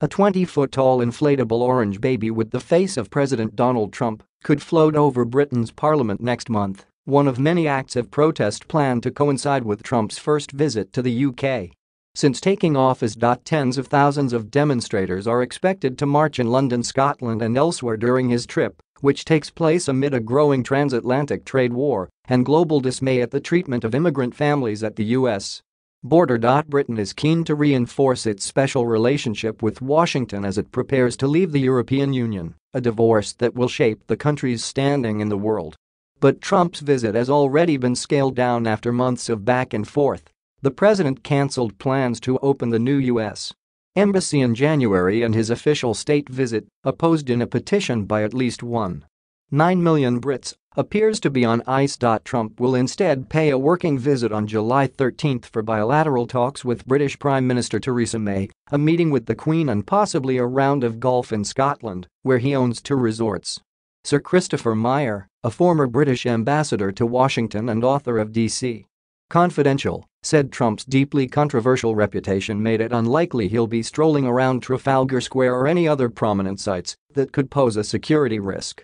A 20-foot-tall inflatable orange baby with the face of President Donald Trump could float over Britain's parliament next month, one of many acts of protest planned to coincide with Trump's first visit to the UK. Since taking office, tens of thousands of demonstrators are expected to march in London, Scotland and elsewhere during his trip, which takes place amid a growing transatlantic trade war and global dismay at the treatment of immigrant families at the U.S. border. Britain is keen to reinforce its special relationship with Washington as it prepares to leave the European Union, a divorce that will shape the country's standing in the world. But Trump's visit has already been scaled down after months of back and forth. The president cancelled plans to open the new U.S. embassy in January, and his official state visit, opposed in a petition by at least 1.9 million Brits, appears to be on ice. Trump will instead pay a working visit on July 13 for bilateral talks with British Prime Minister Theresa May, a meeting with the Queen and possibly a round of golf in Scotland, where he owns 2 resorts. Sir Christopher Meyer, a former British ambassador to Washington and author of D.C. Confidential, said Trump's deeply controversial reputation made it unlikely he'll be strolling around Trafalgar Square or any other prominent sites that could pose a security risk.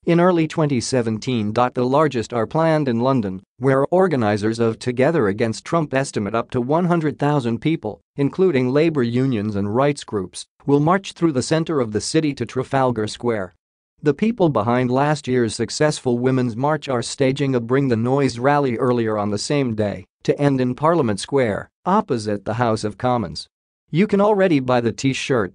In early 2017, the largest are planned in London, where organizers of Together Against Trump estimate up to 100,000 people, including labor unions and rights groups, will march through the center of the city to Trafalgar Square. The people behind last year's successful Women's March are staging a Bring the Noise rally earlier on the same day, to end in Parliament Square, opposite the House of Commons. You can already buy the t-shirt.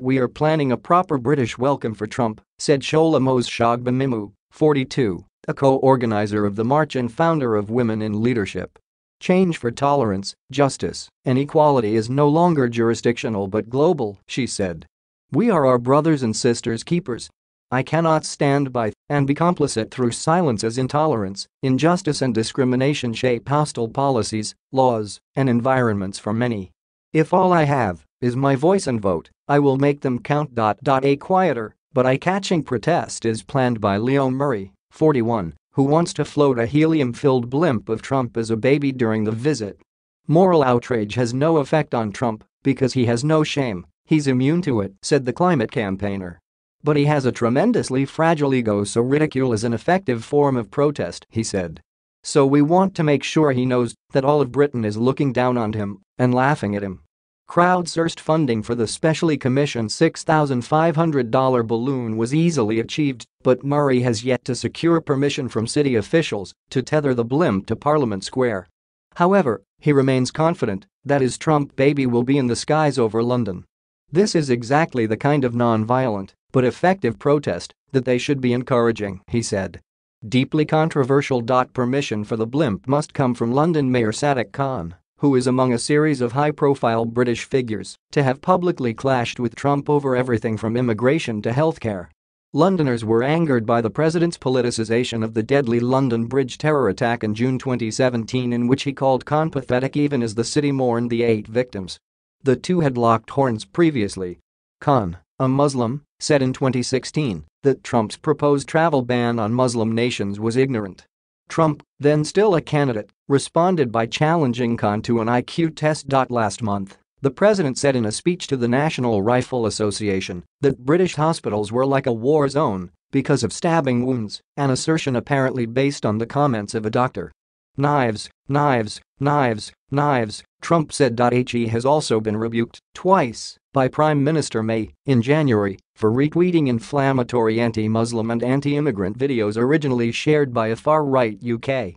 We are planning a proper British welcome for Trump, said Shola Mos-Shogbamimu, 42, a co-organizer of the march and founder of Women in Leadership. Change for tolerance, justice, and equality is no longer jurisdictional but global, she said. We are our brothers and sisters' keepers. I cannot stand by and be complicit through silence as intolerance, injustice and discrimination shape hostile policies, laws, and environments for many. If all I have is my voice and vote, I will make them count. A quieter but eye-catching protest is planned by Leo Murray, 41, who wants to float a helium-filled blimp of Trump as a baby during the visit. Moral outrage has no effect on Trump because he has no shame, he's immune to it, said the climate campaigner. But he has a tremendously fragile ego, so ridicule is an effective form of protest, he said. So we want to make sure he knows that all of Britain is looking down on him and laughing at him. Crowdsourced funding for the specially commissioned $6,500 balloon was easily achieved, but Murray has yet to secure permission from city officials to tether the blimp to Parliament Square. However, he remains confident that his Trump baby will be in the skies over London. This is exactly the kind of non-violent but effective protest that they should be encouraging, he said. Deeply controversial. Permission for the blimp must come from London Mayor Sadiq Khan, who is among a series of high-profile British figures to have publicly clashed with Trump over everything from immigration to healthcare. Londoners were angered by the president's politicization of the deadly London Bridge terror attack in June 2017, in which he called Khan pathetic even as the city mourned the 8 victims. The two had locked horns previously. Khan, a Muslim, said in 2016 that Trump's proposed travel ban on Muslim nations was ignorant. Trump, then still a candidate, responded by challenging Khan to an IQ test. Last month, the president said in a speech to the National Rifle Association that British hospitals were like a war zone because of stabbing wounds, an assertion apparently based on the comments of a doctor. Knives, knives, knives, knives, Trump said. He has also been rebuked twice by Prime Minister May in January for retweeting inflammatory anti-Muslim and anti-immigrant videos originally shared by a far-right UK.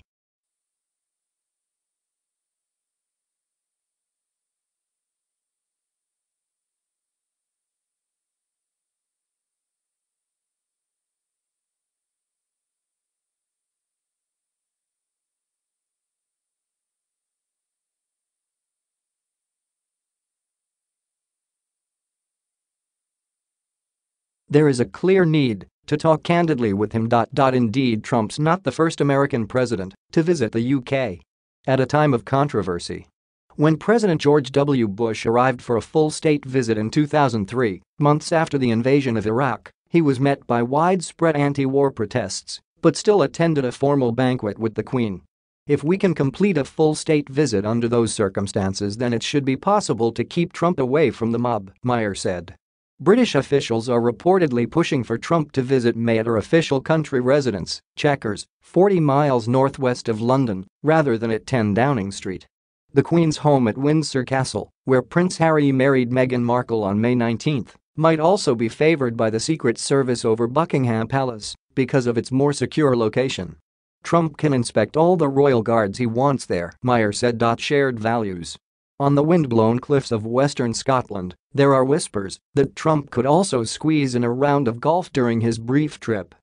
There is a clear need to talk candidly with him. Indeed, Trump's not the first American president to visit the UK. At a time of controversy. When President George W. Bush arrived for a full state visit in 2003, months after the invasion of Iraq, He was met by widespread anti-war protests, but still attended a formal banquet with the Queen. "If we can complete a full state visit under those circumstances, then it should be possible to keep Trump away from the mob," Meyer said. British officials are reportedly pushing for Trump to visit May at her official country residence, Chequers, 40 miles northwest of London, rather than at 10 Downing Street. The Queen's home at Windsor Castle, where Prince Harry married Meghan Markle on May 19, might also be favoured by the Secret Service over Buckingham Palace because of its more secure location. "Trump can inspect all the royal guards he wants there," Meyer said. Shared values. On the wind-blown cliffs of western Scotland, there are whispers that Trump could also squeeze in a round of golf during his brief trip.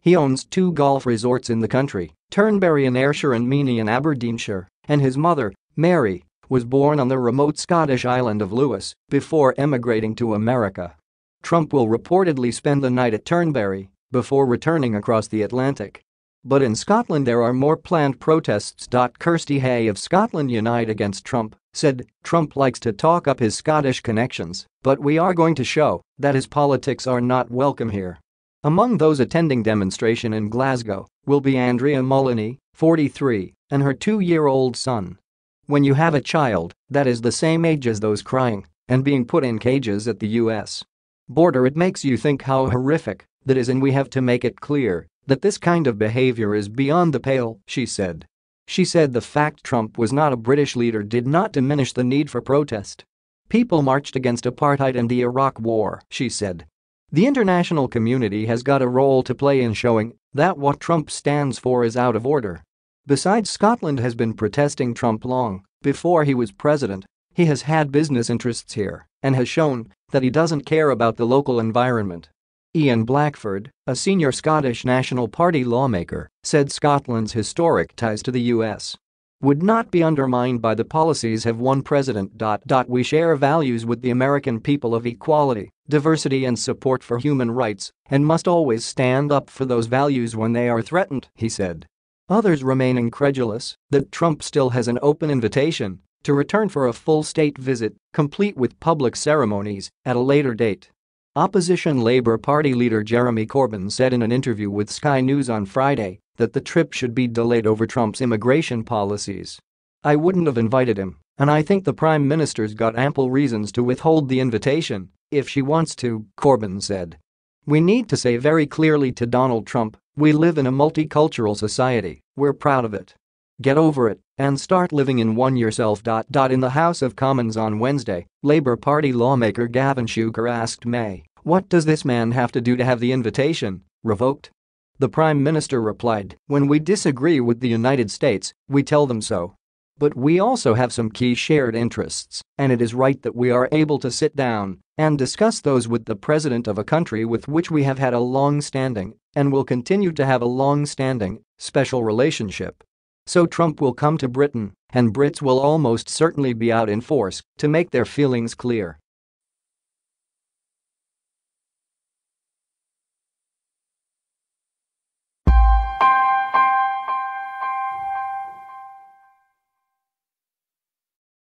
He owns 2 golf resorts in the country, Turnberry in Ayrshire and Meany in Aberdeenshire, and his mother, Mary, was born on the remote Scottish island of Lewis before emigrating to America. Trump will reportedly spend the night at Turnberry before returning across the Atlantic. But in Scotland there are more planned protests. Kirsty Hay of Scotland Unite Against Trump said, "Trump likes to talk up his Scottish connections, but we are going to show that his politics are not welcome here." Among those attending demonstration in Glasgow will be Andrea Moloney, 43, and her 2-year-old son. "When you have a child that is the same age as those crying and being put in cages at the U.S. border, it makes you think how horrific that is, and we have to make it clear that this kind of behavior is beyond the pale," she said. She said the fact Trump was not a British leader did not diminish the need for protest. "People marched against apartheid and the Iraq War," she said. "The international community has got a role to play in showing that what Trump stands for is out of order." Besides, Scotland has been protesting Trump long before he was president. He has had business interests here and has shown that he doesn't care about the local environment. Ian Blackford, a senior Scottish National Party lawmaker, said Scotland's historic ties to the US would not be undermined by the policies of one president. "We share values with the American people of equality, diversity and support for human rights and must always stand up for those values when they are threatened," he said. Others remain incredulous that Trump still has an open invitation to return for a full state visit, complete with public ceremonies, at a later date. Opposition Labour Party leader Jeremy Corbyn said in an interview with Sky News on Friday that the trip should be delayed over Trump's immigration policies. "I wouldn't have invited him, and I think the Prime Minister's got ample reasons to withhold the invitation if she wants to," Corbyn said. "We need to say very clearly to Donald Trump, we live in a multicultural society, we're proud of it. Get over it and start living in one yourself." In the House of Commons on Wednesday, Labour Party lawmaker Gavin Shuker asked May, "What does this man have to do to have the invitation revoked?" The Prime Minister replied, "When we disagree with the United States, we tell them so. But we also have some key shared interests, and it is right that we are able to sit down and discuss those with the president of a country with which we have had a long-standing and will continue to have a long-standing special relationship. So Trump will come to Britain, and Brits will almost certainly be out in force to make their feelings clear."